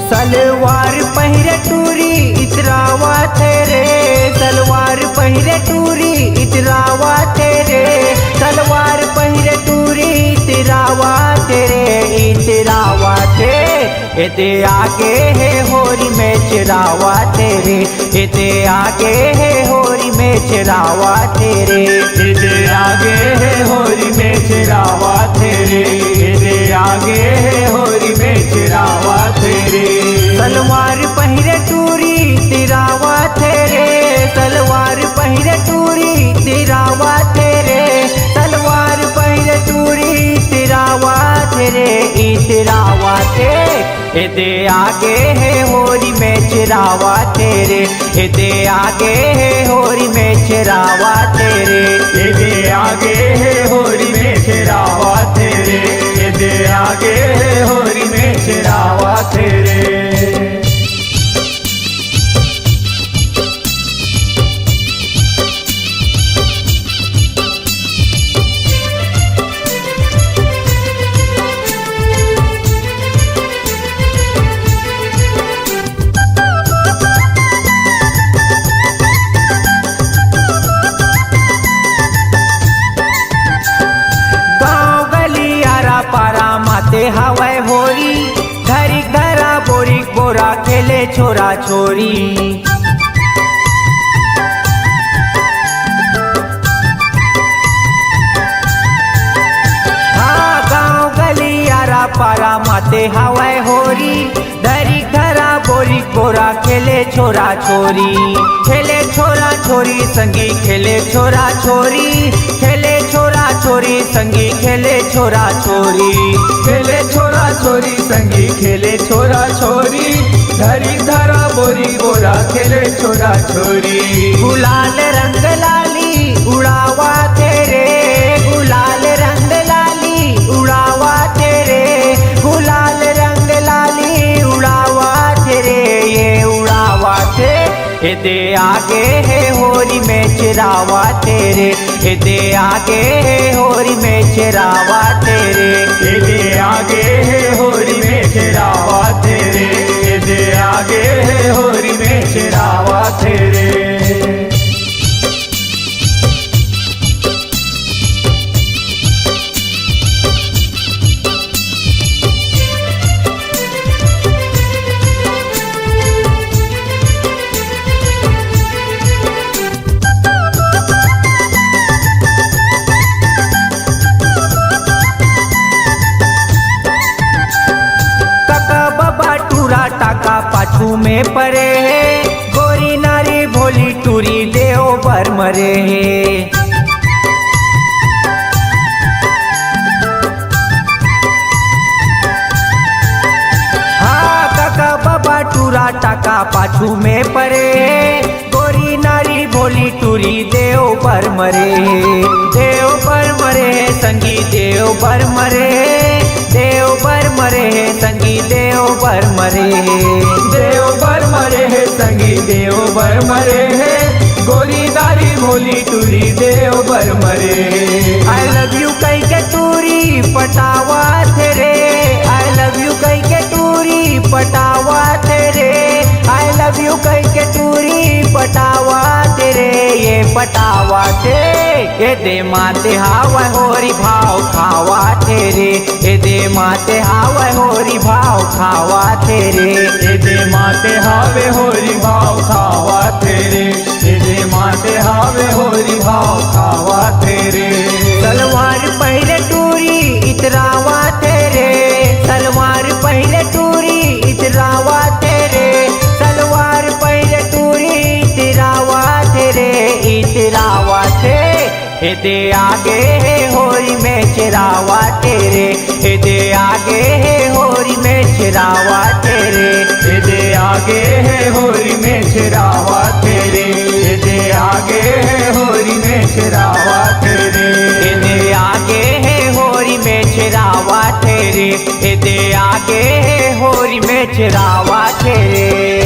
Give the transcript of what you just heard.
सलवार पहिरे टूरी इतरावा तेरे, सलवार पहिरे टूरी इतरावा तेरे, सलवार पहिरे टूरी इतरावा तेरे, इतरावा तेरे। इते आगे है होरी में चिरावा तेरे, इते आगे है होरी में चिरावा तेरे, इते आगे है होरी में चिरावा तेरे, इते आगे है होरी में चिरावा तेरे। सलवार पहिरे टूरी तिरावा तेरे, सलवार पहिरे टूरी तिरावा तेरे, सलवार पहिरे टूरी तिरावा तेरे, इतरावा तेरे। इते आगे है होरी में चिरावा तेरे, इते आगे है होरी में चिरावा तेरे, इते आगे है होरी में चिरावा तेरे, इते आगे है होरी में चिरावा तेरे। पारा माते हवाय होरी, घरी घरा बोरी बोरा खेले छोरा छोरी। हाँ गाँव गली यारा पारा माते हवाय होरी, घरी घरा बोरी बोरा खेले छोरा छोरी, खेले छोरा छोरी संगी खेले छोरा छोरी, खेले छोरा छोरी संगी खेले छोरा छोरी, खेले छोरा छोरी संगी खेले छोरा छोरी, धरी धरा बोरी बोरा खेले छोरा छोरी। गुलाल रंग लाली उड़ावा तेरे, गुलाल रंग लाली उड़ावा तेरे, गुलाल रंग लाली उड़ावा तेरे, ये उड़ावा तेरे। इते आगे है होरी में चिरावा तेरे, इते आगे है होरी में चिरावा तेरे, इते आगे है होरी में चिरावा तेरे, इते आगे है होरी में चिरावा तेरे। टाका पाछू में परे है, गोरी नारी भोली टूरी देव पर मरे है। हाँ काका बाबा टूरा टाका पाछू में परे है, गोरी नारी भोली टूरी देव पर मरे, देव पर मरे संगी देव पर मरे, देव पर मरे संगी देव पर मरे, देव पर मरे है संगी देव पर मरे है, गोरी नारी भोली टूरी देव पर मरे। आई लव यू कई के टूरी पटावा तेरे, आई लव यू कई के टूरी पटावा तेरे, आई लव यू कई के टूरी पटावा तेरे, ये पटावा तेरे। ये दे माते हावा होरी भाव खावा तेरे, ये दे माते हावा होरी भाव खावा तेरे, ये दे माते हावे होरी भाव खावा तेरे, ये दे माते हावे होरी भाव खावा तेरे। सलवार पहले टूरी इतरावा तेरे, सलवार पहले टूरी इतरावा तेरे, सलवार पहले टूरी इतरावा तेरे, इतरावा तेरे। इते आगे है होरी में चिरावा तेरे, इते आगे है होरी में चिरावा तेरे, इते आगे है होरी में चिरावा तेरे, इते आगे है होरी में चिरावा तेरे, इते आगे है होरी में चिरा दे आगे होरी में चरावा थे रे।